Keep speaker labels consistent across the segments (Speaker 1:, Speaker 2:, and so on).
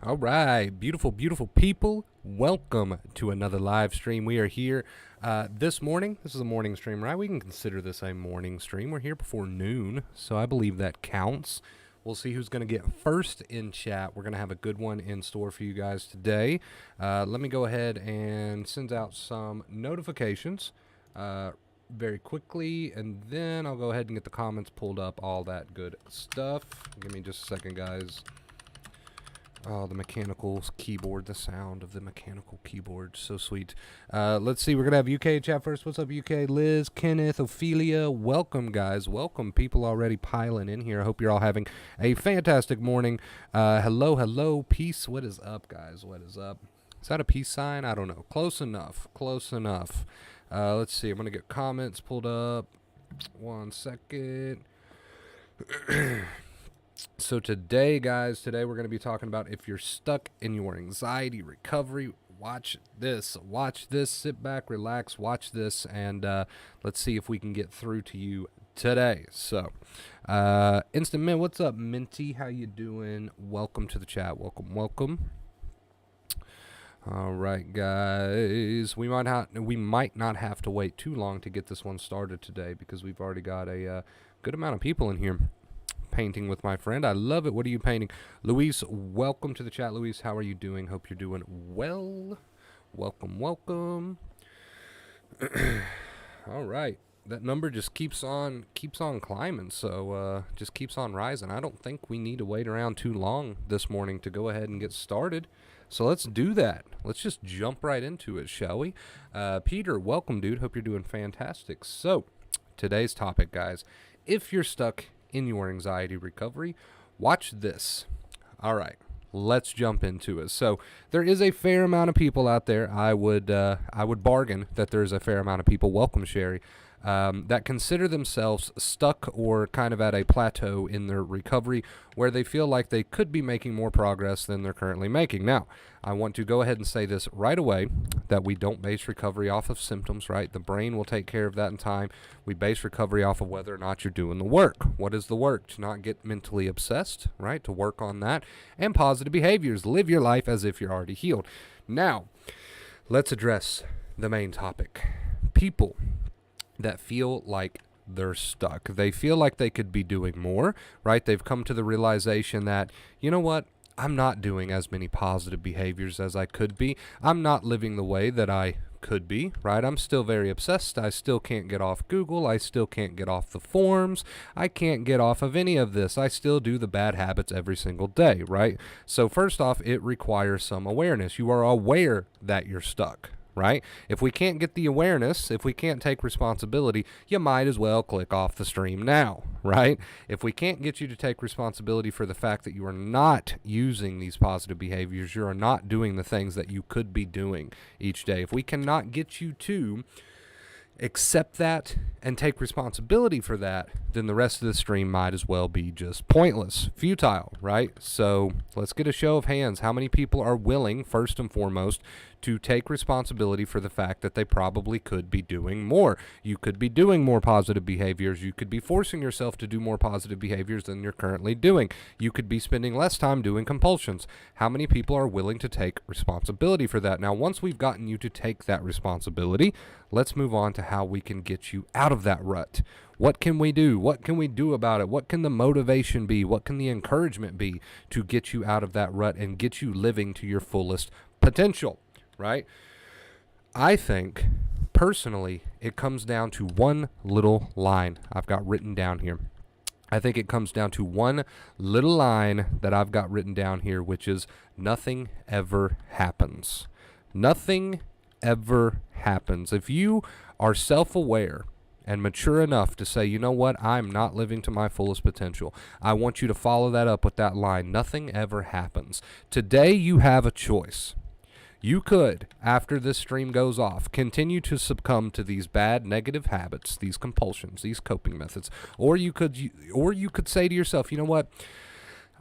Speaker 1: All right, beautiful, beautiful people. Welcome to another live stream. We are here this morning. This is a morning stream, right? We can consider this a morning stream. We're here before noon, so I believe that counts. We'll see who's going to get first in chat. We're going to have a good one in store for you guys today. Let me go ahead and send out some notifications very quickly, and then I'll go ahead and get the comments pulled up, all that good stuff. Give me just a second, guys. Oh, the mechanical keyboard, the sound of the mechanical keyboard, so sweet. Let's see, we're going to have UK chat first. What's up, UK? Liz, Kenneth, Ophelia, welcome, guys. Welcome. People already piling in here. I hope you're all having a fantastic morning. Hello, peace. What is up, guys? What is up? Is that a peace sign? I don't know. Close enough. Let's see, I'm going to get comments pulled up. 1 second. So today, guys, we're going to be talking about if you're stuck in your anxiety recovery. Watch this, sit back, relax, watch this, and let's see if we can get through to you today. So, Instant Mint, what's up, Minty? How you doing? Welcome to the chat. Welcome. All right, guys, we might not have to wait too long to get this one started today because we've already got a good amount of people in here. Painting with my friend. I love it. What are you painting? Luis, welcome to the chat. Luis, how are you doing? Hope you're doing well. Welcome. All right. That number just keeps on climbing, so just keeps on rising. I don't think we need to wait around too long this morning to go ahead and get started. So let's do that. Let's just jump right into it, shall we? Peter, welcome, dude. Hope you're doing fantastic. So today's topic, guys, if you're stuck in your anxiety recovery, watch this. All right, let's jump into it. So there is a fair amount of people out there. I would bargain that there's a fair amount of people, welcome Sherry, that consider themselves stuck or kind of at a plateau in their recovery where they feel like they could be making more progress than they're currently making. Now, I want to go ahead and say this right away, that we don't base recovery off of symptoms, right? The brain will take care of that in time. We base recovery off of whether or not you're doing the work. What is the work? To not get mentally obsessed, right? To work on that. And positive behaviors. Live your life as if you're already healed. Now, let's address the main topic. People that feel like they're stuck. They feel like they could be doing more, right? They've come to the realization that, you know what? I'm not doing as many positive behaviors as I could be. I'm not living the way that I could be, right? I'm still very obsessed. I still can't get off Google. I still can't get off the forums. I can't get off of any of this. I still do the bad habits every single day, right? So first off, it requires some awareness. You are aware that you're stuck, right? If we can't get the awareness, if we can't take responsibility, you might as well click off the stream now, right? If we can't get you to take responsibility for the fact that you are not using these positive behaviors, you are not doing the things that you could be doing each day, if we cannot get you to accept that and take responsibility for that, then the rest of the stream might as well be just pointless, futile, right? So let's get a show of hands. How many people are willing, first and foremost, to take responsibility for the fact that they probably could be doing more? You could be doing more positive behaviors. You could be forcing yourself to do more positive behaviors than you're currently doing. You could be spending less time doing compulsions. How many people are willing to take responsibility for that? Now, once we've gotten you to take that responsibility, let's move on to how we can get you out of that rut. What can we do? What can we do about it? What can the motivation be? What can the encouragement be to get you out of that rut and get you living to your fullest potential, right? I think, personally, it comes down to one little line I've got written down here. I think it comes down to one little line that I've got written down here, which is nothing ever happens. Nothing ever happens. If you are self-aware and mature enough to say, you know what, I'm not living to my fullest potential, I want you to follow that up with that line, nothing ever happens. Today you have a choice. You could, after this stream goes off, continue to succumb to these bad negative habits, these compulsions, these coping methods, or you could say to yourself, you know what,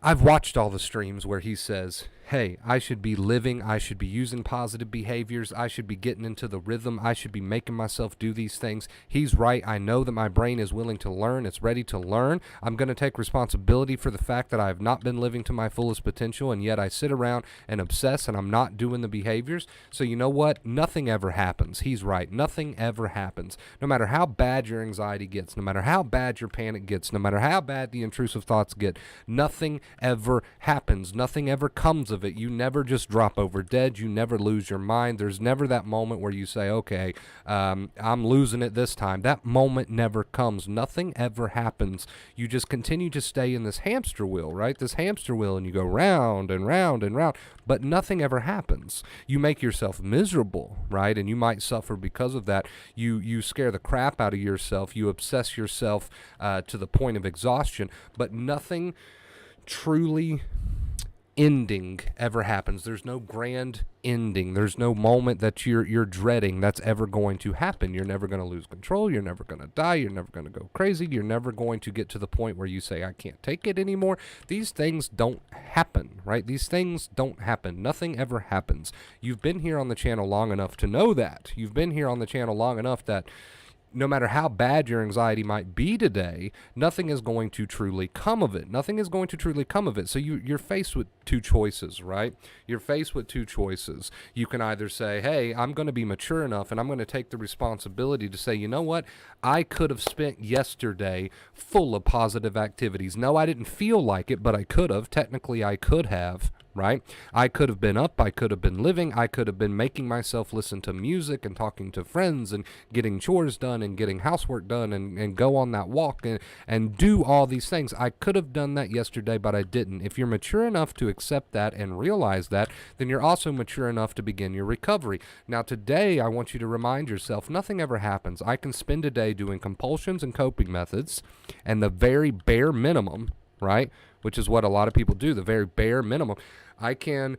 Speaker 1: I've watched all the streams where he says, hey, I should be living, I should be using positive behaviors, I should be getting into the rhythm, I should be making myself do these things. He's right. I know that my brain is willing to learn, it's ready to learn. I'm going to take responsibility for the fact that I have not been living to my fullest potential, and yet I sit around and obsess and I'm not doing the behaviors. So you know what? Nothing ever happens. He's right. Nothing ever happens. No matter how bad your anxiety gets, no matter how bad your panic gets, no matter how bad the intrusive thoughts get, nothing ever happens. Nothing ever comes of it. You never just drop over dead. You never lose your mind. There's never that moment where you say, okay, I'm losing it this time. That moment never comes. Nothing ever happens. You just continue to stay in this hamster wheel, right? This hamster wheel, and you go round and round and round, but nothing ever happens. You make yourself miserable, right? And you might suffer because of that. You scare the crap out of yourself. You obsess yourself to the point of exhaustion, but nothing truly ending ever happens. There's no grand ending. There's no moment that you're dreading that's ever going to happen. You're never going to lose control. You're never going to die. You're never going to go crazy. You're never going to get to the point where you say, I can't take it anymore. These things don't happen, right? These things don't happen. Nothing ever happens. You've been here on the channel long enough to know that. You've been here on the channel long enough that no matter how bad your anxiety might be today, nothing is going to truly come of it. Nothing is going to truly come of it. So you're faced with two choices, right? You're faced with two choices. You can either say, hey, I'm going to be mature enough and I'm going to take the responsibility to say, you know what? I could have spent yesterday full of positive activities. No, I didn't feel like it, but I could have. Technically, I could have. Right? I could have been up, I could have been living, I could have been making myself listen to music and talking to friends and getting chores done and getting housework done and go on that walk and do all these things. I could have done that yesterday, but I didn't. If you're mature enough to accept that and realize that, then you're also mature enough to begin your recovery. Now today, I want you to remind yourself, nothing ever happens. I can spend a day doing compulsions and coping methods, and the very bare minimum, right, which is what a lot of people do, the very bare minimum. I can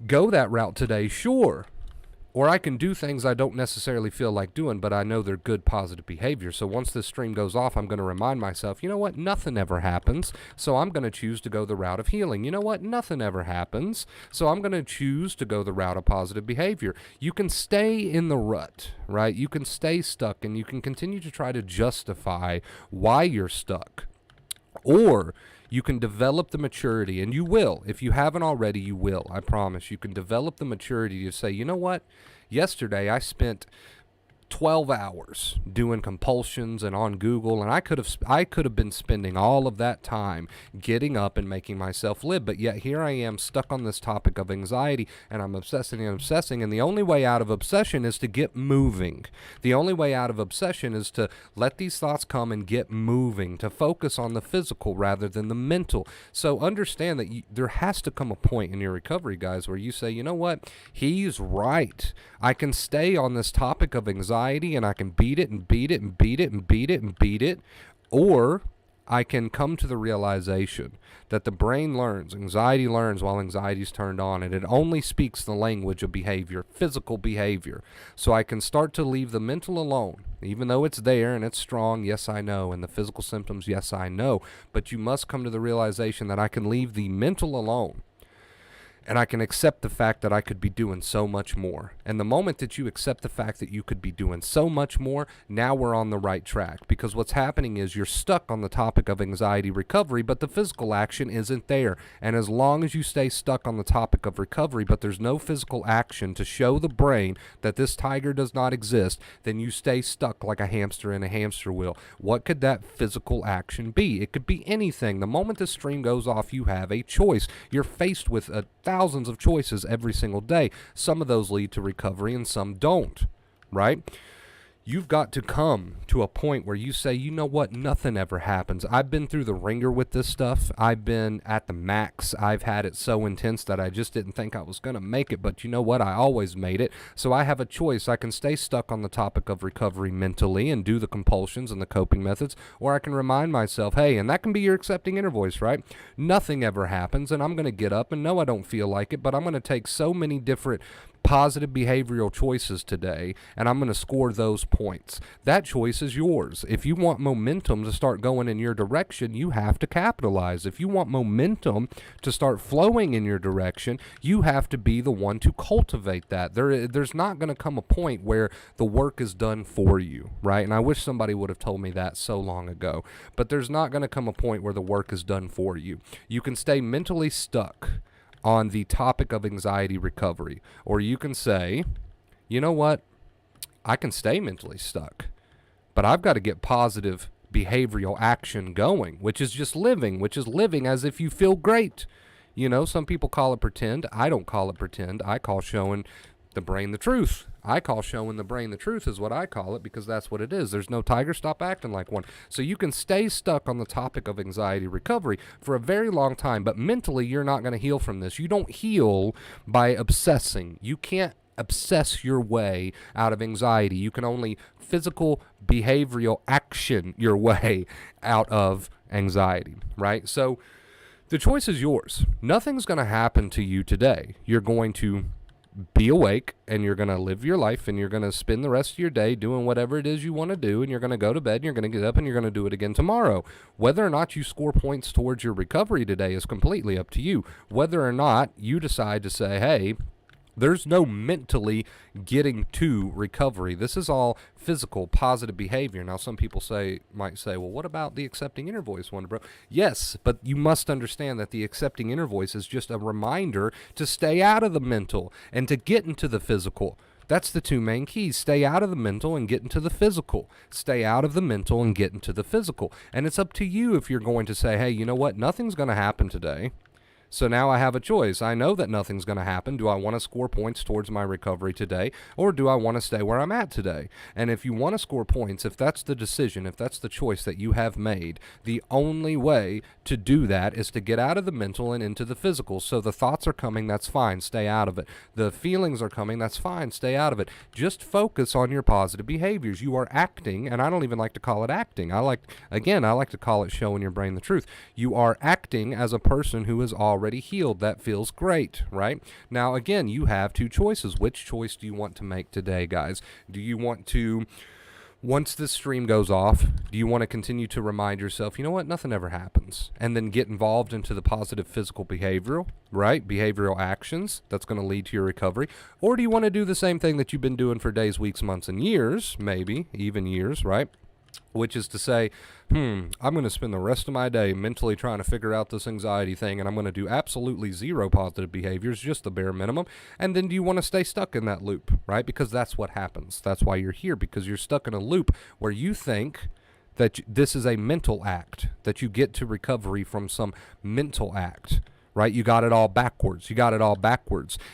Speaker 1: go that route today, sure, or I can do things I don't necessarily feel like doing, but I know they're good positive behavior. So once this stream goes off, I'm going to remind myself, you know what, nothing ever happens, so I'm going to choose to go the route of healing. You know what, nothing ever happens, so I'm going to choose to go the route of positive behavior. You can stay in the rut, right? You can stay stuck, and you can continue to try to justify why you're stuck. Or you can develop the maturity, and you will. If you haven't already, you will. I promise. You can develop the maturity to say, you know what? Yesterday I spent 12 hours doing compulsions and on Google, and I could have been spending all of that time getting up and making myself live, but yet here I am stuck on this topic of anxiety, and I'm obsessing and obsessing, and the only way out of obsession is to get moving. The only way out of obsession is to let these thoughts come and get moving, to focus on the physical rather than the mental. So understand that there has to come a point in your recovery, guys, where you say, you know what, he's right. I can stay on this topic of anxiety, and I can beat it and beat it and beat it and beat it and beat it, or I can come to the realization that the brain learns, anxiety learns while anxiety is turned on, and it only speaks the language of behavior, physical behavior. So I can start to leave the mental alone, even though it's there and it's strong, yes I know, and the physical symptoms, yes I know, but you must come to the realization that I can leave the mental alone. And I can accept the fact that I could be doing so much more. And the moment that you accept the fact that you could be doing so much more, now we're on the right track. Because what's happening is you're stuck on the topic of anxiety recovery, but the physical action isn't there. And as long as you stay stuck on the topic of recovery, but there's no physical action to show the brain that this tiger does not exist, then you stay stuck like a hamster in a hamster wheel. What could that physical action be? It could be anything. The moment the stream goes off, you have a choice. You're faced with thousands of choices every single day. Some of those lead to recovery and some don't, right? You've got to come to a point where you say, you know what, nothing ever happens. I've been through the ringer with this stuff. I've been at the max. I've had it so intense that I just didn't think I was going to make it. But you know what? I always made it. So I have a choice. I can stay stuck on the topic of recovery mentally and do the compulsions and the coping methods, or I can remind myself, hey, and that can be your accepting inner voice, right? Nothing ever happens, and I'm going to get up, and no, I don't feel like it, but I'm going to take so many different positive behavioral choices today, and I'm going to score those points. That choice is yours. If you want momentum to start going in your direction, you have to capitalize. If you want momentum to start flowing in your direction, you have to be the one to cultivate that. There's not going to come a point where the work is done for you, right? And I wish somebody would have told me that so long ago. But there's not going to come a point where the work is done for you. You can stay mentally stuck on the topic of anxiety recovery. Or you can say, you know what? I can stay mentally stuck, but I've got to get positive behavioral action going, which is just living, which is living as if you feel great. You know, some people call it pretend. I don't call it pretend. I call showing the brain the truth. I call showing the brain the truth is what I call it, because that's what it is. There's no tiger, stop acting like one. So you can stay stuck on the topic of anxiety recovery for a very long time, but mentally you're not going to heal from this. You don't heal by obsessing. You can't obsess your way out of anxiety. You can only physical behavioral action your way out of anxiety, right? So the choice is yours. Nothing's going to happen to you today. You're going to be awake, and you're going to live your life, and you're going to spend the rest of your day doing whatever it is you want to do, and you're going to go to bed, and you're going to get up, and you're going to do it again tomorrow. Whether or not you score points towards your recovery today is completely up to you. Whether or not you decide to say, hey, there's no mentally getting to recovery. This is all physical, positive behavior. Now, some people might say, well, what about the accepting inner voice one, bro? Yes, but you must understand that the accepting inner voice is just a reminder to stay out of the mental and to get into the physical. That's the two main keys. Stay out of the mental and get into the physical. Stay out of the mental and get into the physical. And it's up to you if you're going to say, hey, you know what? Nothing's going to happen today. So now I have a choice. I know that nothing's going to happen. Do I want to score points towards my recovery today, or do I want to stay where I'm at today? And if you want to score points, if that's the decision, if that's the choice that you have made, the only way to do that is to get out of the mental and into the physical. So the thoughts are coming, that's fine, stay out of it. The feelings are coming, that's fine, stay out of it. Just focus on your positive behaviors. You are acting, and I don't even like to call it acting. I like to call it showing your brain the truth. You are acting as a person who is already healed. That feels great, right? Now, again, you have two choices. Which choice do you want to make today, guys? Do you want to, once this stream goes off, do you want to continue to remind yourself, you know what, nothing ever happens, and then get involved into the positive physical behavioral, right? Behavioral actions that's going to lead to your recovery? Or do you want to do the same thing that you've been doing for days, weeks, months, and years, maybe even years, right? Which is to say, I'm going to spend the rest of my day mentally trying to figure out this anxiety thing, and I'm going to do absolutely zero positive behaviors, just the bare minimum. And then do you want to stay stuck in that loop, right? Because that's what happens. That's why you're here, because you're stuck in a loop where you think that this is a mental act, that you get to recovery from some mental act. Right? You got it all backwards.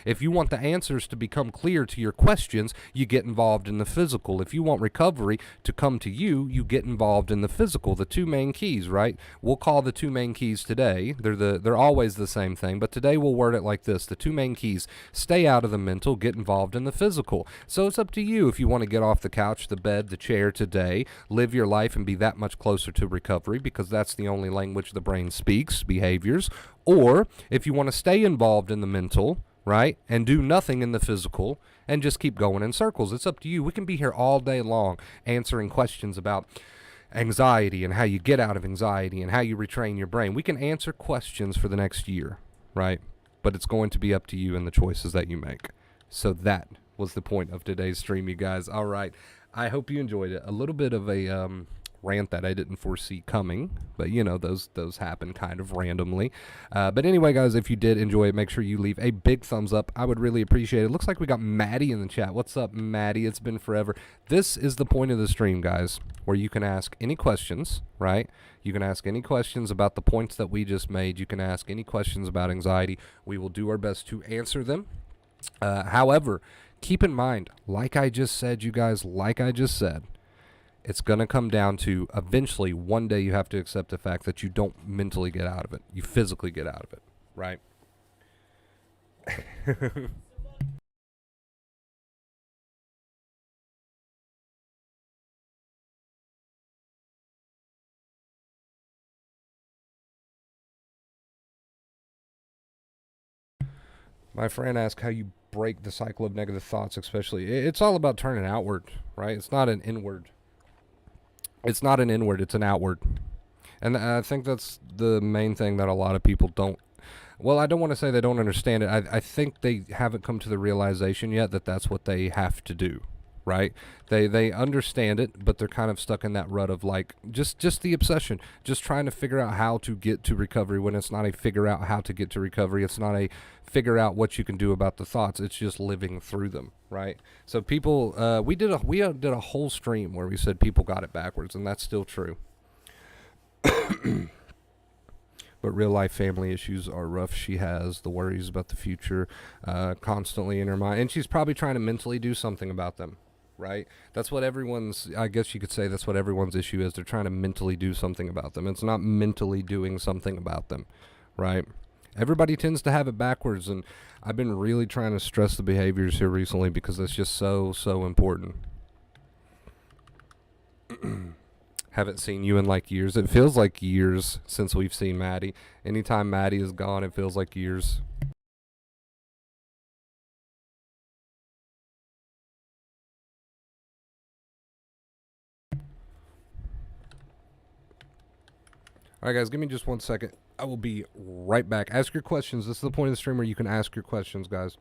Speaker 1: If you want the answers to become clear to your questions, you get involved in the physical. If you want recovery to come to you, you get involved in the physical. The two main keys, right? We'll call the two main keys today. They're always the same thing, but today we'll word it like this. The two main keys: stay out of the mental, get involved in the physical. So it's up to you if you want to get off the couch, the bed, the chair today, live your life and be that much closer to recovery, because that's the only language the brain speaks, behaviors. Or if you want to stay involved in the mental, right, and do nothing in the physical and just keep going in circles. It's up to you. We can be here all day long answering questions about anxiety and how you get out of anxiety and how you retrain your brain. We can answer questions for the next year, right? But it's going to be up to you and the choices that you make. So that was the point of today's stream, you guys. All right. I hope you enjoyed it. A little bit of a rant that I didn't foresee coming, but you know, those happen kind of randomly. But anyway, guys, if you did enjoy it, make sure you leave a big thumbs up. I would really appreciate it. Looks like we got Maddie in the chat. What's up, Maddie? It's been forever. This is the point of the stream, guys, where you can ask any questions, right? You can ask any questions about the points that we just made. You can ask any questions about anxiety. We will do our best to answer them. However, keep in mind, like I just said, you guys, it's going to come down to eventually one day you have to accept the fact that you don't mentally get out of it. You physically get out of it, right? My friend asked how you break the cycle of negative thoughts, especially. It's all about turning outward, right? It's not an inward. It's not an inward, it's an outward. And I think that's the main thing that a lot of people don't. Well, I don't want to say they don't understand it. I think they haven't come to the realization yet that that's what they have to do, right? They understand it, but they're kind of stuck in that rut of like just the obsession, just trying to figure out how to get to recovery when it's not a figure out how to get to recovery. It's not a figure out what you can do about the thoughts. It's just living through them, right? So people, we did a whole stream where we said people got it backwards, and that's still true. But real life family issues are rough. She has the worries about the future constantly in her mind, and she's probably trying to mentally do something about them, right? That's what everyone's, I guess you could say that's what everyone's issue is. They're trying to mentally do something about them. It's not mentally doing something about them, right? Everybody tends to have it backwards, and I've been really trying to stress the behaviors here recently because it's just so important. Haven't seen you in like years. It feels like years since we've seen Maddie. Anytime Maddie is gone, it feels like years. Alright guys, give me just 1 second. I will be right back. Ask your questions. This is the point of the stream where you can ask your questions, guys.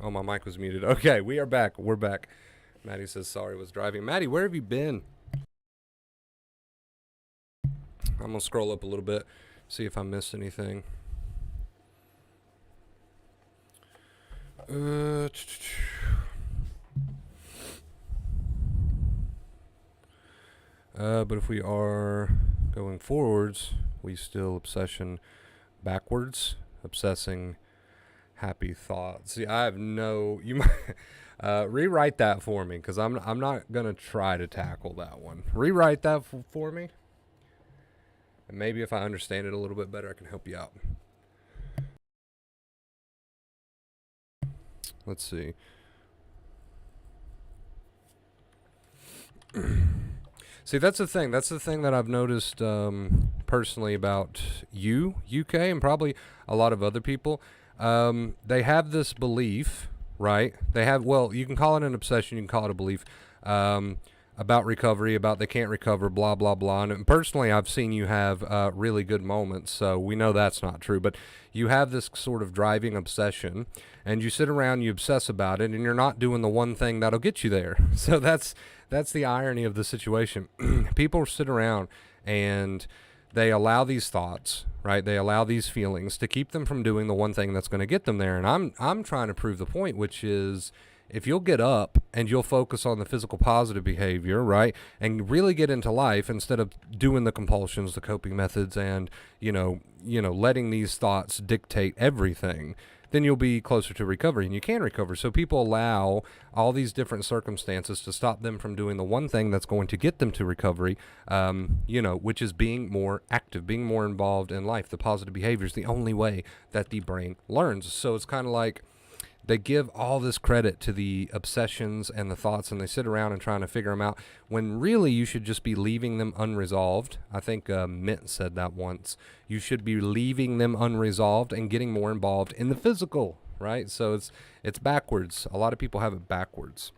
Speaker 1: Oh, my mic was muted. Okay, we are back. We're back. Maddie says sorry, was driving. Maddie, where have you been? I'm going to scroll up a little bit, see if I missed anything. But if we are going forwards, we still obsession backwards, obsessing happy thoughts. See, I have no. You might rewrite that for me, because I'm not gonna try to tackle that one. Rewrite that for me, and maybe if I understand it a little bit better, I can help you out. Let's see. See, that's the thing. That's the thing that I've noticed personally about you, UK, and probably a lot of other people. They have this belief, right? They have, well, you can call it an obsession, you can call it a belief, about recovery, about they can't recover, blah, blah, blah. And personally, I've seen you have really good moments, so we know that's not true. But you have this sort of driving obsession, and you sit around, you obsess about it, and you're not doing the one thing that'll get you there. So that's the irony of the situation. People sit around and they allow these thoughts, right? They allow these feelings to keep them from doing the one thing that's going to get them there. And I'm trying to prove the point, which is if you'll get up and you'll focus on the physical positive behavior, right, and really get into life instead of doing the compulsions, the coping methods, and letting these thoughts dictate everything, then you'll be closer to recovery, and you can recover. So people allow all these different circumstances to stop them from doing the one thing that's going to get them to recovery, which is being more active, being more involved in life. The positive behavior is the only way that the brain learns. So it's kind of like they give all this credit to the obsessions and the thoughts, and they sit around and trying to figure them out, when really you should just be leaving them unresolved. I think Mint said that once. You should be leaving them unresolved and getting more involved in the physical, right? So it's backwards. A lot of people have it backwards.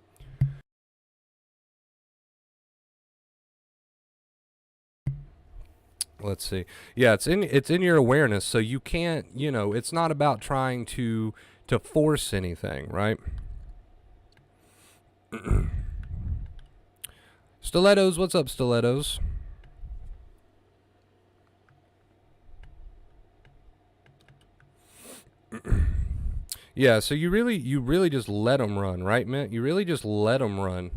Speaker 1: Let's see. Yeah, it's in your awareness, so you can't, it's not about trying to force anything, right? Stilettos, what's up, Stilettos? Yeah, so you really just let them run, right, Mint? You really just let them run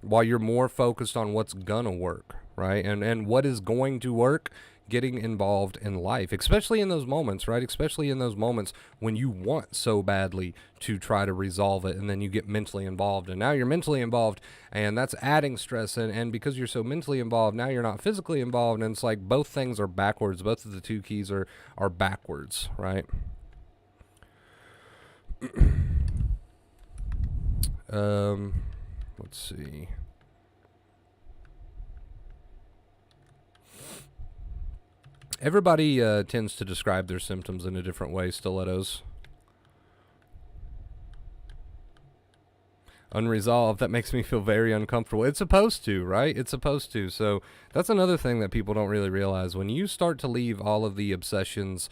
Speaker 1: while you're more focused on what's gonna work, right? And what is going to work, getting involved in life, especially in those moments, right? Especially in those moments when you want so badly to try to resolve it, and then you get mentally involved, and now you're mentally involved, and that's adding stress, and because you're so mentally involved, now you're not physically involved, and it's like both things are backwards. Both of the two keys are backwards, right? Let's see. Everybody tends to describe their symptoms in a different way, Stilettos. Unresolved, that makes me feel very uncomfortable. It's supposed to, right? It's supposed to. So that's another thing that people don't really realize. When you start to leave all of the obsessions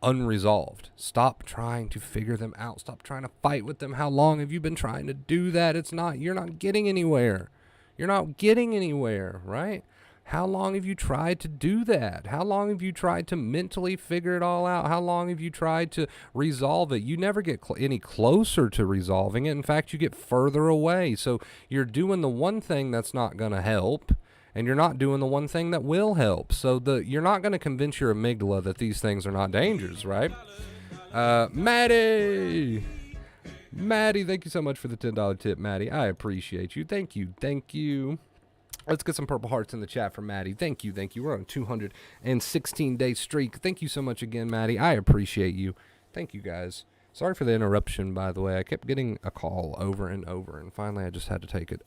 Speaker 1: unresolved, stop trying to figure them out. Stop trying to fight with them. How long have you been trying to do that? You're not getting anywhere. You're not getting anywhere, right? How long have you tried to do that? How long have you tried to mentally figure it all out? How long have you tried to resolve it? You never get any closer to resolving it. In fact, you get further away. So you're doing the one thing that's not going to help, and you're not doing the one thing that will help. So you're not going to convince your amygdala that these things are not dangerous, right? Maddie, thank you so much for the $10 tip, Maddie. I appreciate you. Thank you. Let's get some purple hearts in the chat for Maddie. Thank you. We're on a 216-day streak. Thank you so much again, Maddie. I appreciate you. Thank you, guys. Sorry for the interruption, by the way. I kept getting a call over and over, and finally I just had to take it.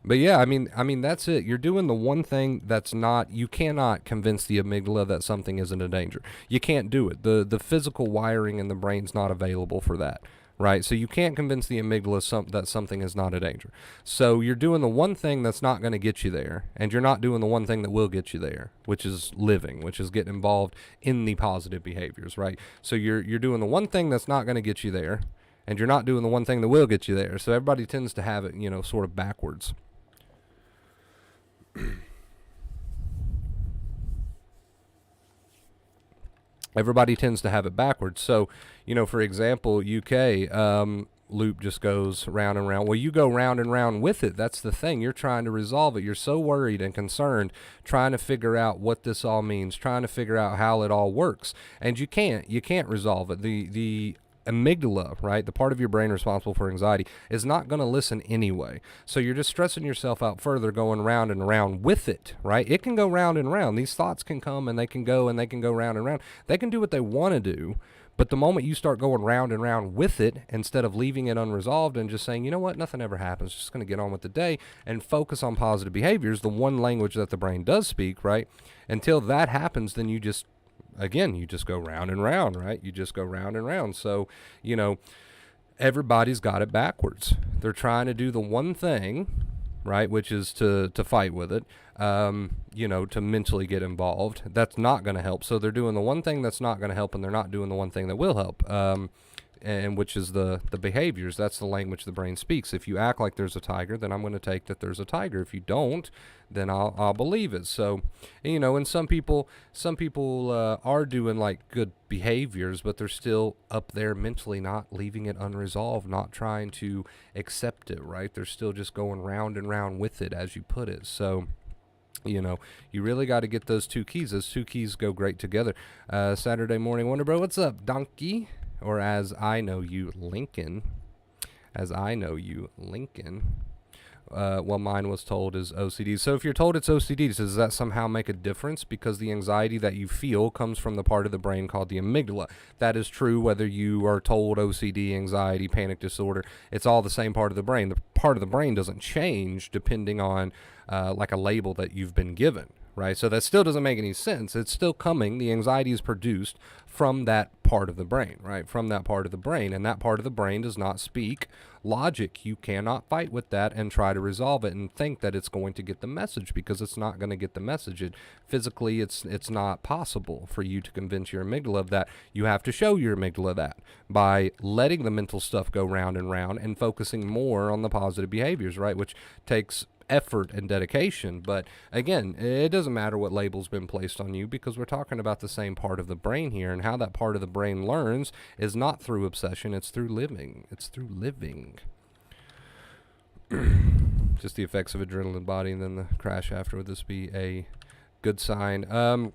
Speaker 1: But yeah, I mean that's it. You're doing the one thing that's not. You cannot convince the amygdala that something isn't a danger. You can't do it. The physical wiring in the brain's not available for that. right? So you can't convince the amygdala that something is not a danger. So you're doing the one thing that's not going to get you there, and you're not doing the one thing that will get you there, which is living, which is getting involved in the positive behaviors, right? So you're doing the one thing that's not going to get you there, and you're not doing the one thing that will get you there. So everybody tends to have it, sort of backwards. Everybody tends to have it backwards. So, for example, UK, loop just goes round and round. Well, you go round and round with it. That's the thing. You're trying to resolve it. You're so worried and concerned, trying to figure out what this all means, trying to figure out how it all works. And you can't resolve it. The amygdala, right, the part of your brain responsible for anxiety, is not going to listen anyway. So you're just stressing yourself out further, going round and round with it, right? It can go round and round. These thoughts can come and they can go round and round. They can do what they want to do. But the moment you start going round and round with it, instead of leaving it unresolved and just saying, you know what, nothing ever happens, just going to get on with the day and focus on positive behaviors, the one language that the brain does speak, right? Until that happens, then you just go round and round, right? You just go round and round. So, everybody's got it backwards. They're trying to do the one thing, right, which is to fight with it, to mentally get involved. That's not going to help. So they're doing the one thing that's not going to help, and they're not doing the one thing that will help. And which is the behaviors. That's the language the brain speaks. If you act like there's a tiger, then I'm going to take that there's a tiger. If you don't, then I'll believe it. So, and some people are doing like good behaviors, but they're still up there mentally, not leaving it unresolved, not trying to accept it, right? They're still just going round and round with it, as you put it. So, you really got to get those two keys. Those two keys go great together. Saturday morning wonder, bro, what's up, donkey? Or as I know you, Lincoln. Well, mine was told is OCD. So if you're told it's OCD, does that somehow make a difference? Because the anxiety that you feel comes from the part of the brain called the amygdala. That is true whether you are told OCD, anxiety, panic disorder. It's all the same part of the brain. The part of the brain doesn't change depending on like a label that you've been given. Right, so that still doesn't make any sense. It's still coming. The anxiety is produced from that part of the brain, right? From that part of the brain, and that part of the brain does not speak logic. You cannot fight with that and try to resolve it and think that it's going to get the message, because it's not going to get the message. Physically, it's not possible for you to convince your amygdala of that. You have to show your amygdala that by letting the mental stuff go round and round and focusing more on the positive behaviors, right? Which takes effort and dedication. But again, it doesn't matter what label's been placed on you, because we're talking about the same part of the brain here, and how that part of the brain learns is not through obsession, it's through living. Just the effects of adrenaline in the body and then the crash after. Would this be a good sign? I'm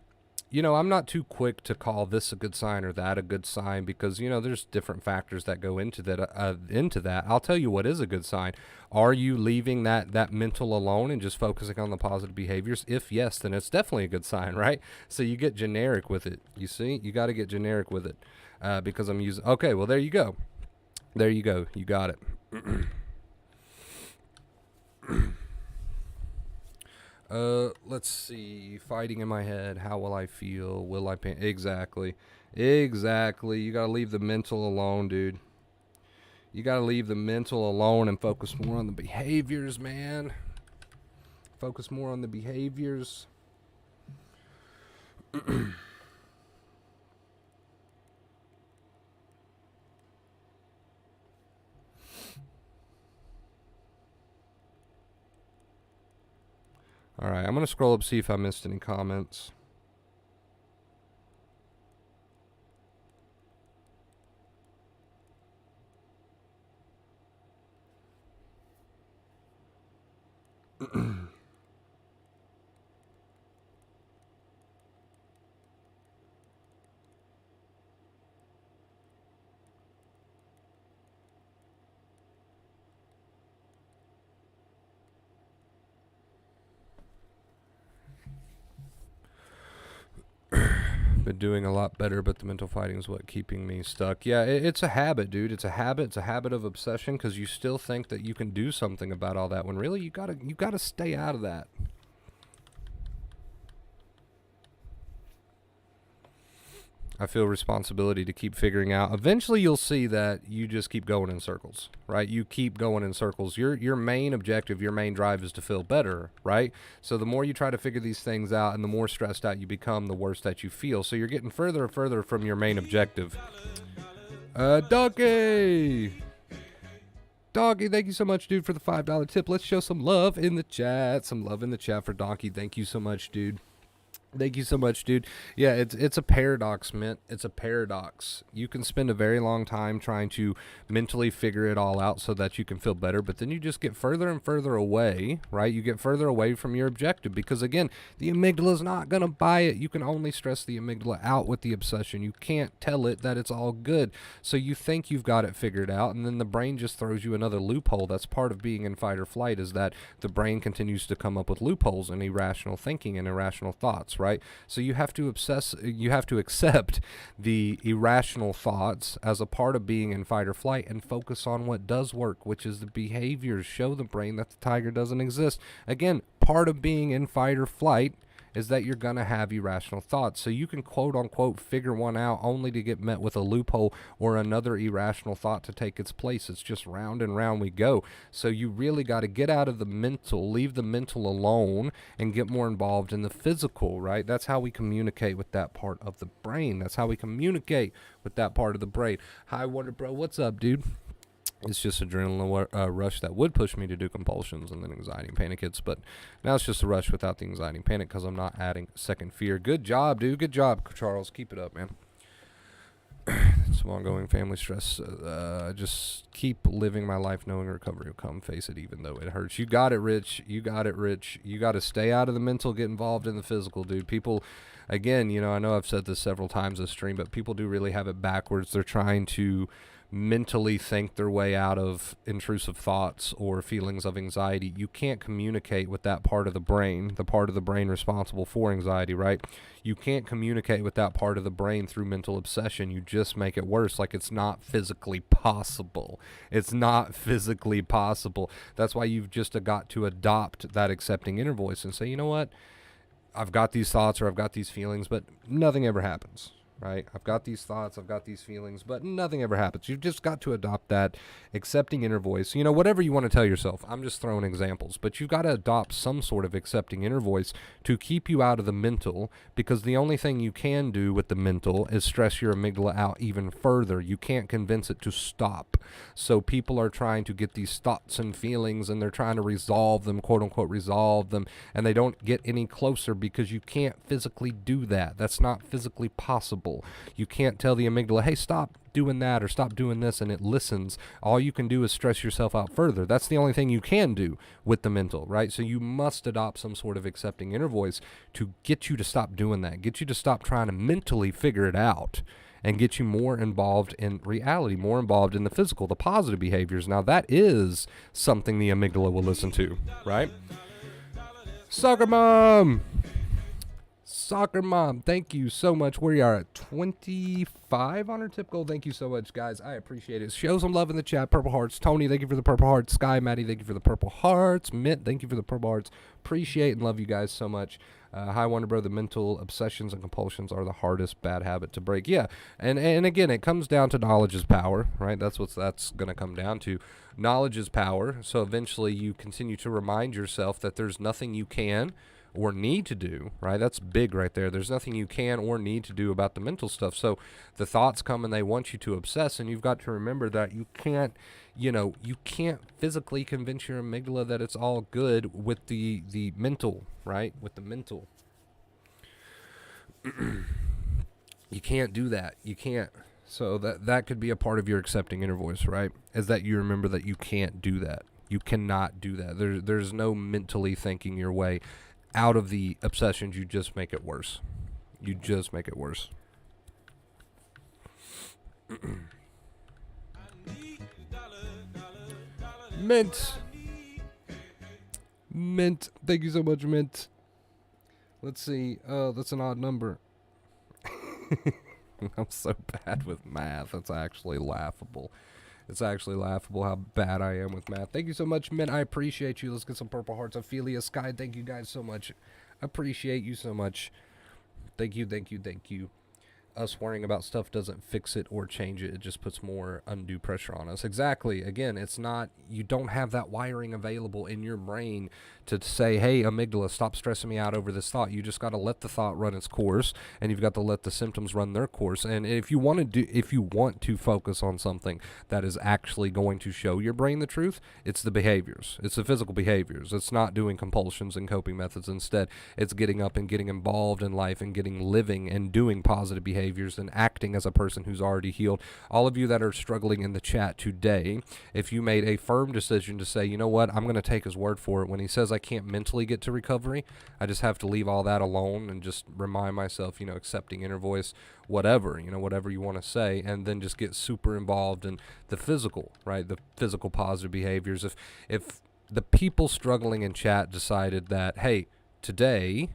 Speaker 1: not too quick to call this a good sign or that a good sign, because, there's different factors that go into that. I'll tell you what is a good sign. Are you leaving that mental alone and just focusing on the positive behaviors? If yes, then it's definitely a good sign, right? So you get generic with it. You see, you got to get generic with it, because I'm using, okay, well, there you go. You got it. Let's see. Fighting in my head. How will I feel? Will I pain? Exactly. You gotta leave the mental alone, dude. You gotta leave the mental alone and focus more on the behaviors, man. Focus more on the behaviors. All right, I'm going to scroll up, see if I missed any comments. Been doing a lot better, but the mental fighting is what keeping me stuck. Yeah, it's a habit, dude. It's a habit. It's a habit of obsession, because you still think that you can do something about all that, when really you gotta stay out of that. I feel responsibility to keep figuring out. Eventually you'll see that you just keep going in circles, right? You keep going in circles. Your main objective, your main drive is to feel better, right? So the more you try to figure these things out and the more stressed out you become, the worse that you feel. So you're getting further and further from your main objective. Doggy, thank you so much, dude, for the $5 tip. Let's show some love in the chat. Some love in the chat for Donkey. Thank you so much, dude. Thank you so much, dude. Yeah, it's a paradox, Mint. It's a paradox. You can spend a very long time trying to mentally figure it all out so that you can feel better, but then you just get further and further away, right? You get further away from your objective because, again, the amygdala is not going to buy it. You can only stress the amygdala out with the obsession. You can't tell it that it's all good. So you think you've got it figured out, and then the brain just throws you another loophole. That's part of being in fight or flight, is that the brain continues to come up with loopholes and irrational thinking and irrational thoughts, right? So you have to accept the irrational thoughts as a part of being in fight or flight and focus on what does work, which is the behaviors. Show the brain that the tiger doesn't exist. Again, part of being in fight or flight is that you're going to have irrational thoughts. So you can quote unquote figure one out only to get met with a loophole or another irrational thought to take its place. It's just round and round we go. So you really got to get out of the mental, leave the mental alone, and get more involved in the physical, right? That's how we communicate with that part of the brain. That's how we communicate with that part of the brain. Hi, Wonder Bro. What's up, dude? It's just adrenaline rush that would push me to do compulsions and then anxiety and panic hits. But now it's just a rush without the anxiety and panic because I'm not adding second fear. Good job, dude. Good job, Charles. Keep it up, man. Some ongoing family stress. Just keep living my life knowing recovery will come. Face it even though it hurts. You got it, Rich. You got it, Rich. You got to stay out of the mental, get involved in the physical, dude. People, again, I know I've said this several times this stream, but people do really have it backwards. They're trying to mentally think their way out of intrusive thoughts or feelings of anxiety. You can't communicate with that part of the brain, the part of the brain responsible for anxiety, right? You can't communicate with that part of the brain through mental obsession. You just make it worse. Like, it's not physically possible. It's not physically possible. That's why you've just got to adopt that accepting inner voice and say, you know what? I've got these thoughts or I've got these feelings, but nothing ever happens. Right? I've got these thoughts, I've got these feelings, but nothing ever happens. You've just got to adopt that accepting inner voice. Whatever you want to tell yourself. I'm just throwing examples, but you've got to adopt some sort of accepting inner voice to keep you out of the mental, because the only thing you can do with the mental is stress your amygdala out even further. You can't convince it to stop. So people are trying to get these thoughts and feelings, and they're trying to resolve them, quote unquote, resolve them, and they don't get any closer because you can't physically do that. That's not physically possible. You can't tell the amygdala, hey, stop doing that or stop doing this, and it listens. All you can do is stress yourself out further. That's the only thing you can do with the mental, right? So you must adopt some sort of accepting inner voice to get you to stop doing that, get you to stop trying to mentally figure it out, and get you more involved in reality, more involved in the physical, the positive behaviors. Now, that is something the amygdala will listen to, right? Soccer Mom! Soccer Mom, thank you so much. We are at 25 on our tip goal. Thank you so much, guys. I appreciate it. Show some love in the chat. Purple hearts. Tony, thank you for the purple hearts. Sky, Maddie, thank you for the purple hearts. Mint, thank you for the purple hearts. Appreciate and love you guys so much. Hi, Wonder Bro. The mental obsessions and compulsions are the hardest bad habit to break. Yeah, and again, it comes down to knowledge is power, right? That's going to come down to. Knowledge is power. So eventually you continue to remind yourself that there's nothing you can or need to do, right? That's big right there. There's nothing you can or need to do about the mental stuff. So the thoughts come and they want you to obsess, and you've got to remember that you can't physically convince your amygdala that it's all good with the mental, right? With the mental. You can't do that. You can't. So that could be a part of your accepting inner voice, right? Is that you remember that you can't do that. You cannot do that. There's no mentally thinking your way out of the obsessions. You just make it worse. You just make it worse. Mint. Thank you so much, Mint. Let's see. That's an odd number. I'm so bad with math. It's actually laughable. It's actually laughable how bad I am with math. Thank you so much, Mint. I appreciate you. Let's get some purple hearts. Ophelia, Sky, thank you guys so much. Appreciate you so much. Thank you. us worrying about stuff doesn't fix it or change it. It just puts more undue pressure on us. Exactly. Again, it's not, you don't have that wiring available in your brain to say, hey, amygdala, stop stressing me out over this thought. You just got to let the thought run its course, and you've got to let the symptoms run their course. And if you want to focus on something that is actually going to show your brain the truth, it's the behaviors. It's the physical behaviors. It's not doing compulsions and coping methods. Instead, it's getting up and getting involved in life and living and doing positive behaviors and acting as a person who's already healed. All of you that are struggling in the chat today, if you made a firm decision to say, you know what, I'm going to take his word for it. When he says I can't mentally get to recovery, I just have to leave all that alone and just remind myself, accepting inner voice, whatever you want to say, and then just get super involved in the physical, right? The physical positive behaviors. If the people struggling in chat decided that, hey, today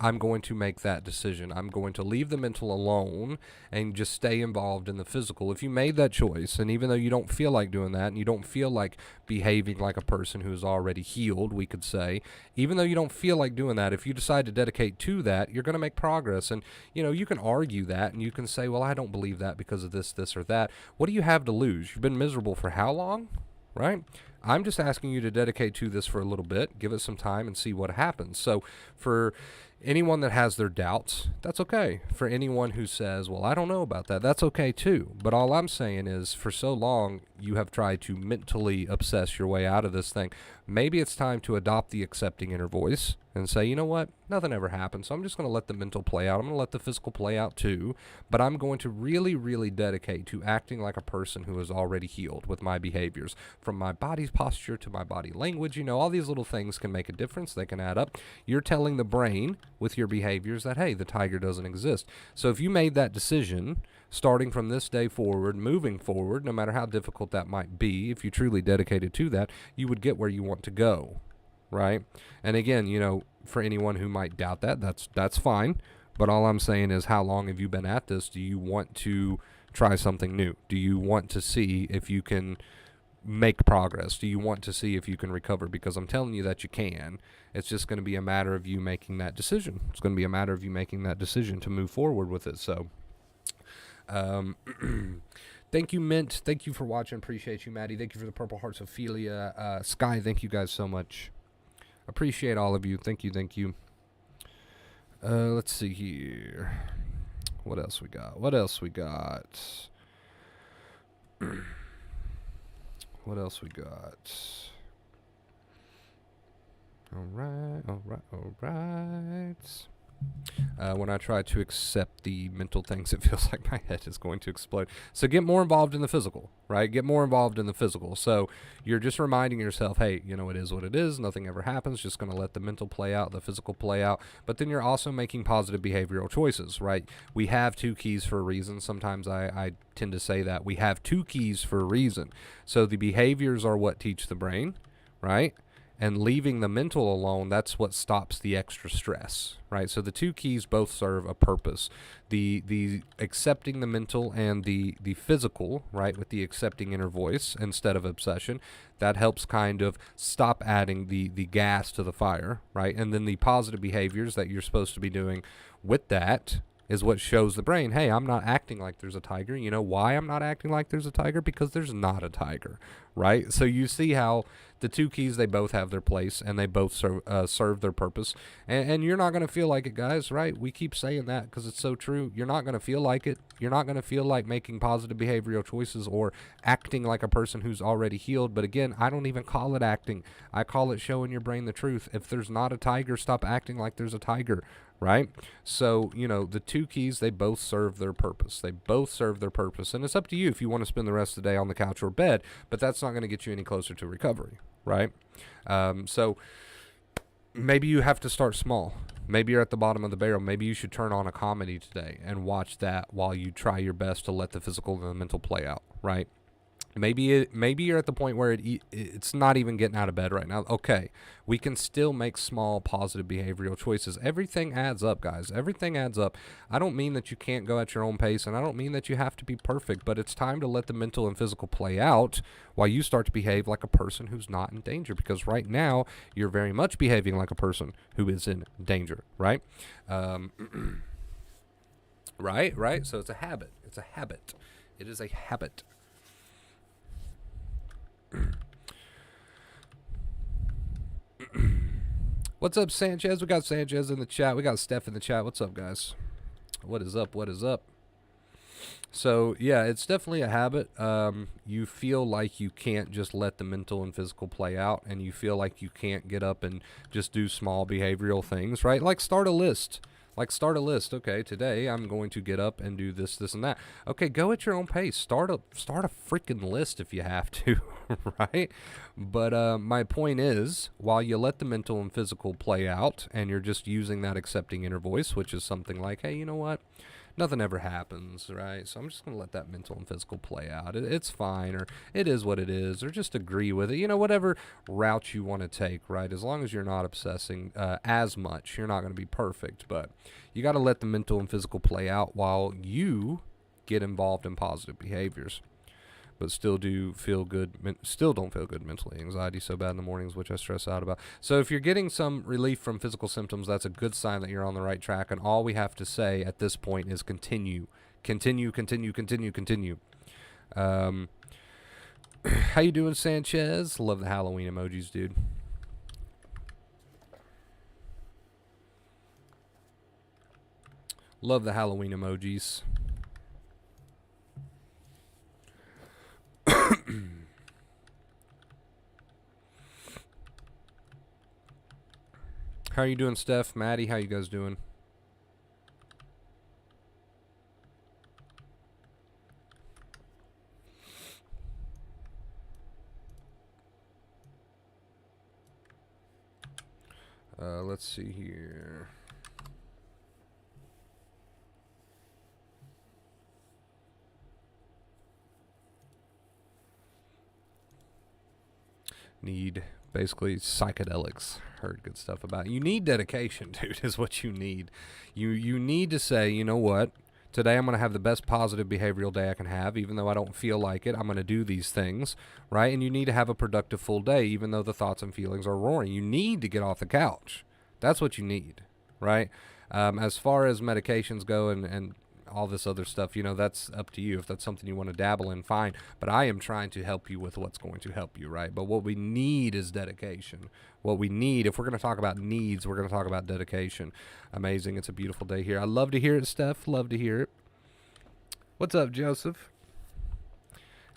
Speaker 1: I'm going to make that decision. I'm going to leave the mental alone and just stay involved in the physical. If you made that choice, and even though you don't feel like doing that, and you don't feel like behaving like a person who's already healed, we could say, even though you don't feel like doing that, if you decide to dedicate to that, you're going to make progress. And, you can argue that, and you can say, well, I don't believe that because of this, or that. What do you have to lose? You've been miserable for how long, right? I'm just asking you to dedicate to this for a little bit, give it some time, and see what happens. So for anyone that has their doubts, that's okay. For anyone who says, well, I don't know about that, that's okay too. But all I'm saying is, for so long, you have tried to mentally obsess your way out of this thing. Maybe it's time to adopt the accepting inner voice and say, you know what, nothing ever happened, so I'm just going to let the mental play out. I'm going to let the physical play out too, but I'm going to really, really dedicate to acting like a person who is already healed with my behaviors, from my body's posture to my body language. All these little things can make a difference. They can add up. You're telling the brain with your behaviors that, hey, the tiger doesn't exist. So if you made that decision, starting from this day forward, moving forward, no matter how difficult that might be, if you truly dedicated to that, you would get where you want to go, right? And again, for anyone who might doubt that, that's fine. But all I'm saying is, how long have you been at this? Do you want to try something new? Do you want to see if you can make progress? Do you want to see if you can recover? Because I'm telling you that you can. It's just going to be a matter of you making that decision. It's going to be a matter of you making that decision to move forward with it. So thank you, Mint. Thank you for watching. Appreciate you, Maddie. Thank you for the Purple Hearts, Ophelia. Sky, thank you guys so much. Appreciate all of you. Thank you. Let's see here. What else we got? What else we got? All right. When I try to accept the mental things, it feels like my head is going to explode. So get more involved in the physical, right? Get more involved in the physical. So you're just reminding yourself, hey, it is what it is. Nothing ever happens. Just going to let the mental play out, the physical play out. But then you're also making positive behavioral choices, right? We have two keys for a reason. Sometimes I tend to say that we have two keys for a reason. So the behaviors are what teach the brain, right? And leaving the mental alone, that's what stops the extra stress, right? So the two keys both serve a purpose. The accepting the mental and the physical, right, with the accepting inner voice instead of obsession, that helps kind of stop adding the gas to the fire, right? And then the positive behaviors that you're supposed to be doing with that is what shows the brain, hey, I'm not acting like there's a tiger. You know why I'm not acting like there's a tiger? Because there's not a tiger, right? So you see how the two keys, they both have their place, and they both serve their purpose. And you're not going to feel like it, guys, right? We keep saying that because it's so true. You're not going to feel like it. You're not going to feel like making positive behavioral choices or acting like a person who's already healed. But again, I don't even call it acting. I call it showing your brain the truth. If there's not a tiger, stop acting like there's a tiger, right? So, the two keys, they both serve their purpose. They both serve their purpose. And it's up to you if you want to spend the rest of the day on the couch or bed, but that's not going to get you any closer to recovery, right? So maybe you have to start small. Maybe you're at the bottom of the barrel. Maybe you should turn on a comedy today and watch that while you try your best to let the physical and the mental play out, right? Maybe you're at the point where it's not even getting out of bed right now. Okay, we can still make small positive behavioral choices. Everything adds up, guys. Everything adds up. I don't mean that you can't go at your own pace, and I don't mean that you have to be perfect, but it's time to let the mental and physical play out while you start to behave like a person who's not in danger, because right now you're very much behaving like a person who is in danger, right? Right, right. So it's a habit. It's a habit. It is a habit. What's up, Sanchez? We got Sanchez in the chat. We got Steph in the chat. What's up, guys? What is up? What is up? So, yeah, it's definitely a habit. You feel like you can't just let the mental and physical play out, and you feel like you can't get up and just do small behavioral things, right? Like start a list. Okay, today I'm going to get up and do this, this, and that. Okay, go at your own pace. Start a freaking list if you have to, right? But my point is, while you let the mental and physical play out, and you're just using that accepting inner voice, which is something like, hey, you know what? Nothing ever happens, right? So I'm just going to let that mental and physical play out. It's fine, or it is what it is, or just agree with it. You know, whatever route you want to take, right? As long as you're not obsessing as much, you're not going to be perfect. But you got to let the mental and physical play out while you get involved in positive behaviors. But still don't feel good mentally. Anxiety so bad in the mornings, which I stress out about. So if you're getting some relief from physical symptoms, that's a good sign that you're on the right track. And all we have to say at this point is continue. Continue. How you doing, Sanchez? Love the Halloween emojis, dude. Love the Halloween emojis. How are you doing, Steph? Maddie, how you guys doing? Let's see here. Need basically psychedelics. Heard good stuff about it. You need dedication, dude, is what you need. You need to say, you know what? Today I'm going to have the best positive behavioral day I can have, even though I don't feel like it. I'm going to do these things, right? And you need to have a productive full day, even though the thoughts and feelings are roaring. You need to get off the couch. That's what you need, right? As far as medications go and all this other stuff, you know, that's up to you. If that's something you want to dabble in, fine. But I am trying to help you with what's going to help you, right? But what we need is dedication. What we need, if we're going to talk about needs, we're going to talk about dedication. Amazing. It's a beautiful day here. I love to hear it, Steph. Love to hear it. What's up, Joseph?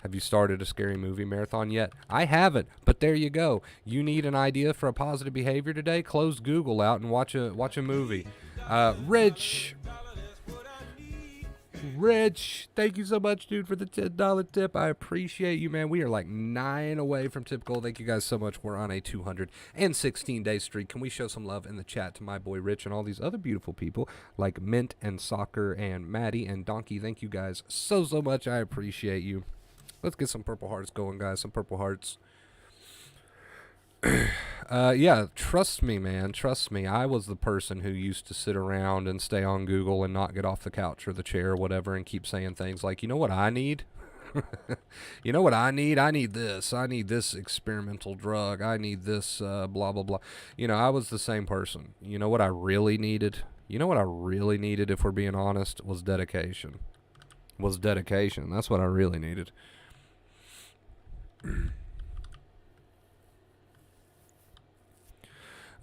Speaker 1: Have you started a scary movie marathon yet? I haven't, but there you go. You need an idea for a positive behavior today? Close Google out and watch a movie. Rich, thank you so much, dude, for the $10 tip. I appreciate you, man. We are like 9 away from tip goal. Thank you guys so much. We're on a 216-day streak. Can we show some love in the chat to my boy Rich and all these other beautiful people like Mint and Soccer and Maddie and Donkey? Thank you guys so much. I appreciate you. Let's get some purple hearts going, guys. Some purple hearts. Yeah, trust me, man. Trust me. I was the person who used to sit around and stay on Google and not get off the couch or the chair or whatever and keep saying things like, you know what I need? You know what I need? I need this. I need this experimental drug. I need this blah, blah, blah. You know, I was the same person. You know what I really needed? You know what I really needed, if we're being honest, was dedication. That's what I really needed.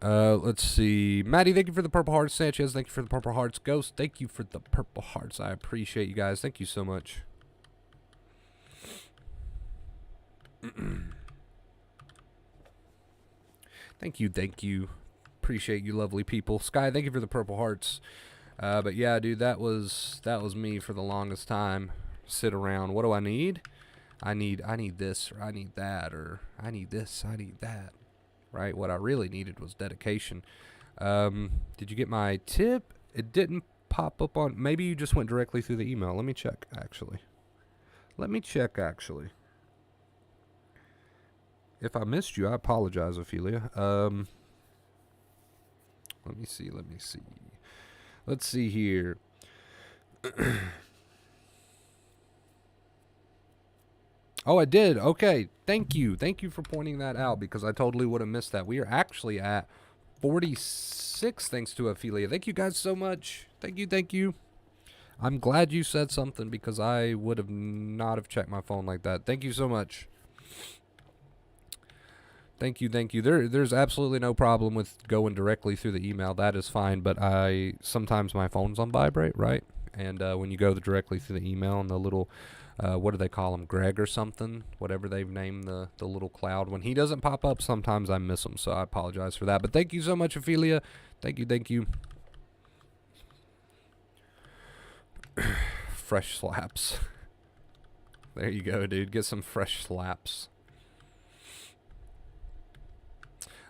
Speaker 1: Let's see. Maddie, thank you for the purple hearts. Sanchez, thank you for the purple hearts. Ghost, thank you for the purple hearts. I appreciate you guys. Thank you so much. Thank you. Appreciate you, lovely people. Sky, thank you for the purple hearts. But yeah, dude, that was me for the longest time. Sit around. What do I need? I need this, or I need that, or I need this, I need that. Right? What I really needed was dedication. Did you get my tip? It didn't pop up on... Maybe you just went directly through the email. Let me check, actually. If I missed you, I apologize, Ophelia. Let me see. Let's see here. Oh, I did. Okay. Thank you for pointing that out, because I totally would have missed that. We are actually at 46 thanks to Ophelia. Thank you guys so much. Thank you. I'm glad you said something because I would have not have checked my phone like that. Thank you so much. Thank you. There's absolutely no problem with going directly through the email. That is fine. But sometimes my phone's on vibrate, right? And when you go directly through the email and the little, what do they call him, Greg or something, whatever they've named the little cloud, when he doesn't pop up, sometimes I miss him. So I apologize for that. But thank you so much, Ophelia. Thank you. Fresh slaps. There you go, dude. Get some fresh slaps.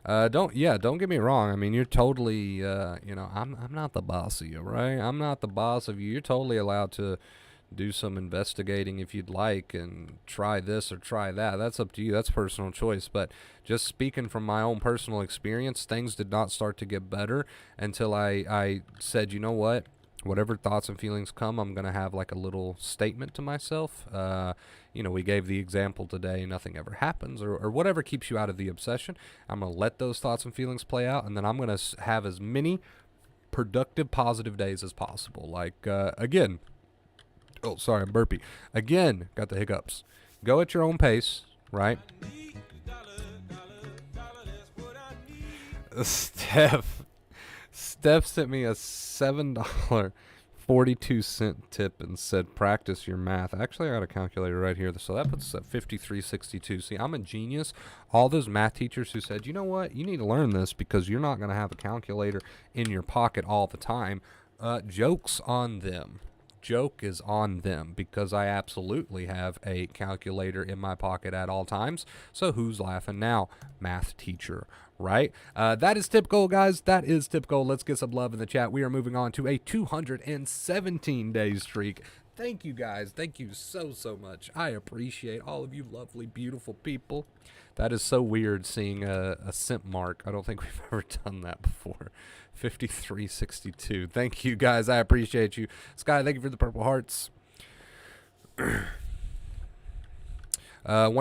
Speaker 1: Don't get me wrong. I mean, you're totally, I'm not the boss of you, right? I'm not the boss of you. You're totally allowed to do some investigating if you'd like and try this or try that. That's up to you. That's personal choice. But just speaking from my own personal experience, things did not start to get better until I said, you know what? Whatever thoughts and feelings come, I'm going to have like a little statement to myself. We gave the example today, nothing ever happens, or whatever keeps you out of the obsession. I'm going to let those thoughts and feelings play out, and then I'm going to have as many productive, positive days as possible. Like, again, oh, sorry, I'm burpy. Again, got the hiccups. Go at your own pace, right? Steph sent me a $7.42 tip and said, practice your math. Actually, I got a calculator right here. So that puts us at 53.62. See, I'm a genius. All those math teachers who said, you know what, you need to learn this because you're not going to have a calculator in your pocket all the time. Joke's on them. Joke is on them because I absolutely have a calculator in my pocket at all times. So who's laughing now? Math teacher, right? That is tip goal, guys. That is tip goal. Let's get some love in the chat. We are moving on to a 217-day streak. Thank you, guys. Thank you so much. I appreciate all of you lovely, beautiful people. That is so weird seeing a cent mark. I don't think we've ever done that before. 53.62. Thank you, guys. I appreciate you. Sky, thank you for the purple hearts. Wonder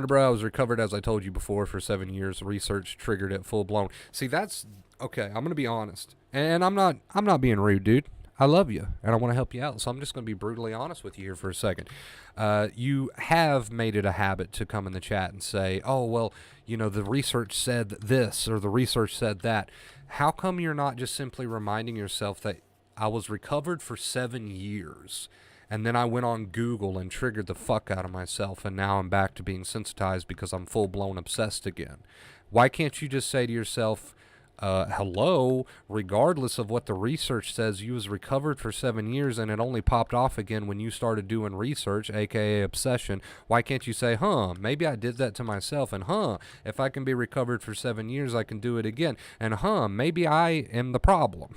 Speaker 1: Bro, I was recovered, as I told you before, for 7 years. Research triggered it full blown. See, that's okay. I'm gonna be honest, and I'm not being rude, dude. I love you, and I want to help you out. So I'm just going to be brutally honest with you here for a second. You have made it a habit to come in the chat and say, oh, well, the research said this or the research said that. How come you're not just simply reminding yourself that I was recovered for 7 years, and then I went on Google and triggered the fuck out of myself, and now I'm back to being sensitized because I'm full-blown obsessed again? Why can't you just say to yourself, hello, regardless of what the research says, you was recovered for 7 years and it only popped off again when you started doing research, aka obsession. Why can't you say, maybe I did that to myself, and if I can be recovered for 7 years, I can do it again, and maybe I am the problem.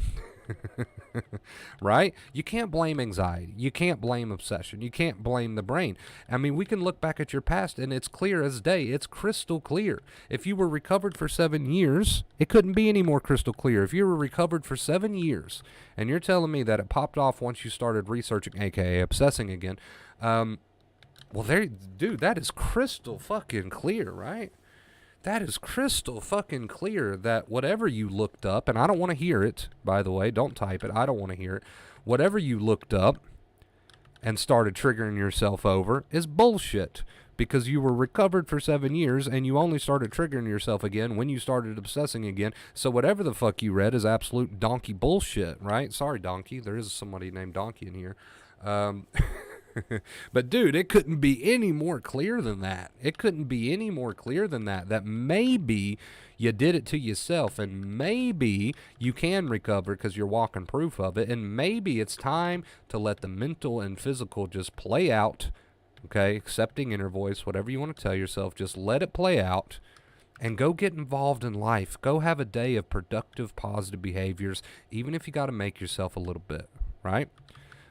Speaker 1: Right? You can't blame anxiety. You can't blame obsession. You can't blame the brain. I mean, we can look back at your past and it's clear as day. It's crystal clear. If you were recovered for 7 years, it couldn't be any more crystal clear. If you were recovered for 7 years and you're telling me that it popped off once you started researching, aka obsessing again, dude, that is crystal fucking clear, right? That is crystal fucking clear that whatever you looked up, and I don't want to hear it, by the way, don't type it, I don't want to hear it. Whatever you looked up and started triggering yourself over is bullshit, because you were recovered for 7 years and you only started triggering yourself again when you started obsessing again. So whatever the fuck you read is absolute donkey bullshit, right? Sorry, donkey. There is somebody named Donkey in here. But dude, it couldn't be any more clear than that. It couldn't be any more clear than that. That maybe you did it to yourself, and maybe you can recover because you're walking proof of it, and maybe it's time to let the mental and physical just play out. Okay, accepting inner voice, whatever you want to tell yourself, just let it play out. And go get involved in life. Go have a day of productive, positive behaviors, even if you got to make yourself a little bit, right?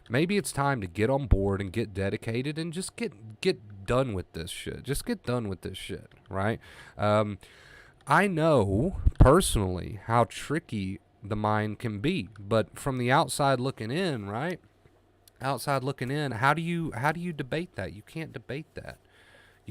Speaker 1: Maybe it's time to get on board and get dedicated and just get done with this shit. Just get done with this shit, right? I know personally how tricky the mind can be, but from the outside looking in, right? Outside looking in, how do you debate that? You can't debate that.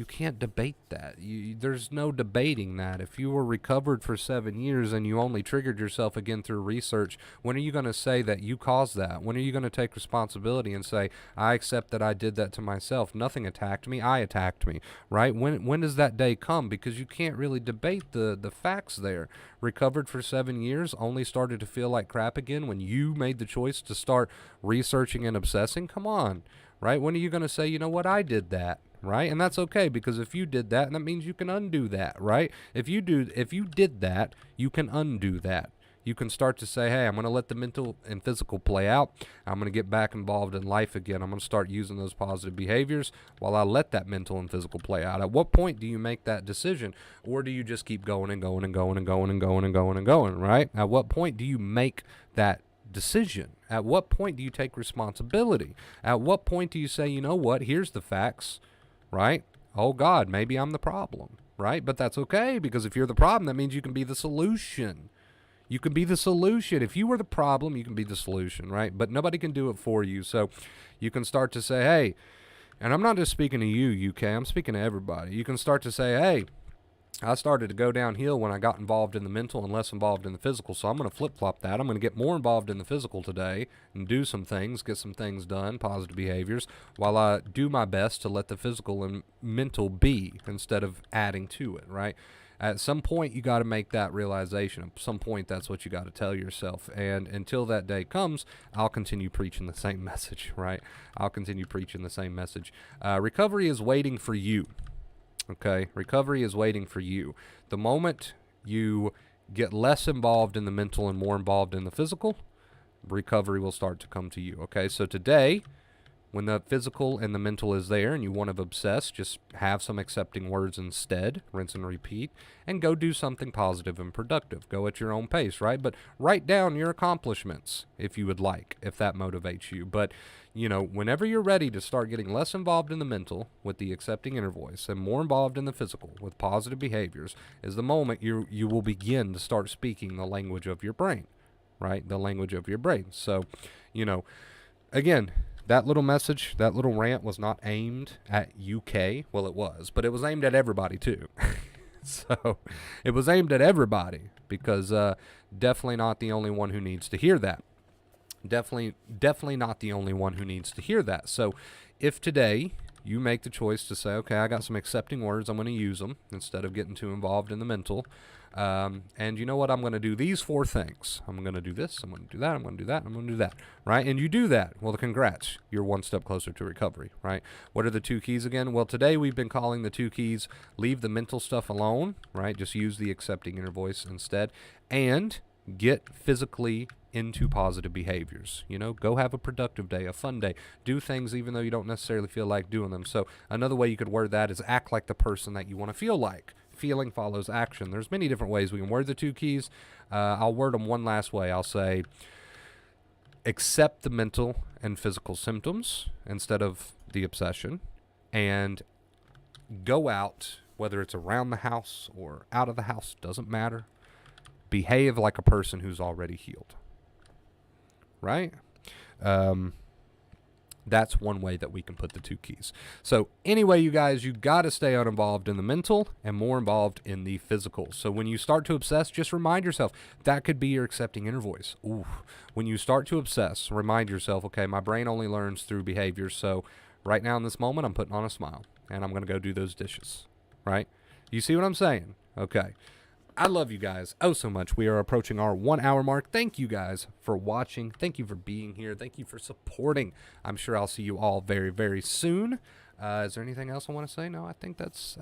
Speaker 1: You can't debate that. There's no debating that. If you were recovered for 7 years and you only triggered yourself again through research, when are you going to say that you caused that? When are you going to take responsibility and say, I accept that I did that to myself? Nothing attacked me. I attacked me, right? When does that day come? Because you can't really debate the facts there. Recovered for 7 years, only started to feel like crap again when you made the choice to start researching and obsessing? Come on, right? When are you going to say, you know what, I did that? Right? And that's okay, because if you did that, that means you can undo that, right? If you did that, you can undo that. You can start to say, hey, I'm going to let the mental and physical play out. I'm going to get back involved in life again. I'm going to start using those positive behaviors while I let that mental and physical play out. At what point do you make that decision? Or do you just keep going and going and going and going and going and going and going, right? At what point do you make that decision? At what point do you take responsibility? At what point do you say, you know what, here's the facts, right? Oh God, maybe I'm the problem, right? But that's okay, because if you're the problem, that means you can be the solution. You can be the solution. If you were the problem, you can be the solution, right? But nobody can do it for you. So you can start to say, hey, and I'm not just speaking to you, UK, I'm speaking to everybody. You can start to say, hey, I started to go downhill when I got involved in the mental and less involved in the physical, so I'm going to flip-flop that. I'm going to get more involved in the physical today and do some things, get some things done, positive behaviors, while I do my best to let the physical and mental be instead of adding to it, right? At some point, you got to make that realization. At some point, that's what you got to tell yourself. And until that day comes, I'll continue preaching the same message, right? I'll continue preaching the same message. Recovery is waiting for you. Okay, recovery is waiting for you. The moment you get less involved in the mental and more involved in the physical, recovery will start to come to you. Okay, so today, when the physical and the mental is there and you want to obsess, just have some accepting words instead, rinse and repeat, and go do something positive and productive. Go at your own pace, right? But write down your accomplishments if you would like, if that motivates you. But, you know, whenever you're ready to start getting less involved in the mental with the accepting inner voice and more involved in the physical with positive behaviors is the moment you will begin to start speaking the language of your brain, right? The language of your brain. So, you know, again, that little message, that little rant was not aimed at UK. Well, it was, but it was aimed at everybody too. So it was aimed at everybody because definitely not the only one who needs to hear that. Definitely not the only one who needs to hear that. So if today you make the choice to say, okay, I got some accepting words, I'm going to use them instead of getting too involved in the mental. And you know what? I'm going to do these 4 things. I'm going to do this. I'm going to do that. I'm going to do that. I'm going to do that. Right? And you do that. Well, congrats. You're one step closer to recovery. Right? What are the 2 keys again? Well, today we've been calling the 2 keys, leave the mental stuff alone. Right? Just use the accepting inner voice instead. And get physically into positive behaviors. You know, go have a productive day, a fun day. Do things even though you don't necessarily feel like doing them. So another way you could word that is act like the person that you want to feel like. Feeling follows action. There's many different ways we can word the 2 keys. I'll word them one last way. I'll say accept the mental and physical symptoms instead of the obsession, and go out, whether it's around the house or out of the house, doesn't matter. Behave like a person who's already healed. Right? That's one way that we can put the 2 keys. So anyway, you guys, you got to stay uninvolved in the mental and more involved in the physical. So when you start to obsess, just remind yourself that could be your accepting inner voice. Ooh. When you start to obsess, remind yourself, okay, my brain only learns through behavior. So right now in this moment, I'm putting on a smile and I'm going to go do those dishes. Right? You see what I'm saying? Okay. I love you guys oh so much. We are approaching our 1 hour mark. Thank you guys for watching. Thank you for being here. Thank you for supporting. I'm sure I'll see you all very, very soon. Is there anything else I want to say? No, I think that's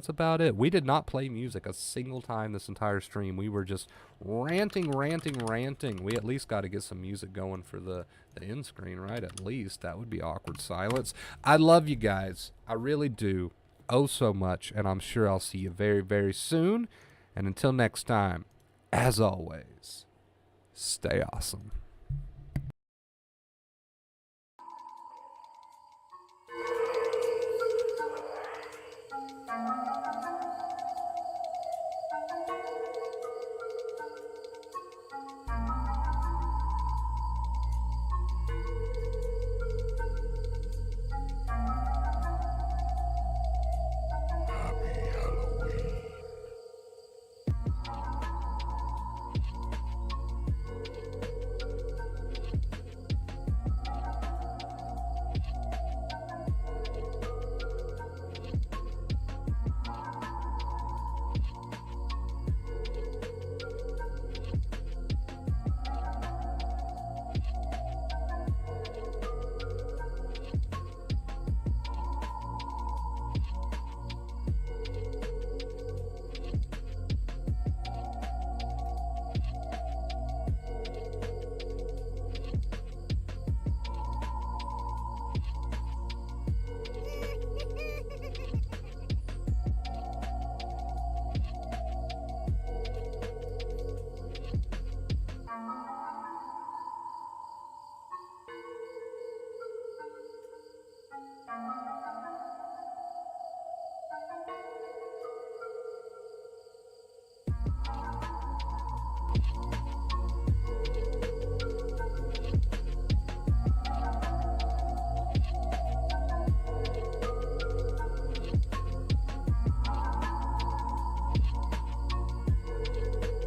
Speaker 1: about it. We did not play music a single time this entire stream. We were just ranting. We at least got to get some music going for the end screen, right? At least that would be awkward silence. I love you guys. I really do oh so much, and I'm sure I'll see you very, very soon. And until next time, as always, stay awesome.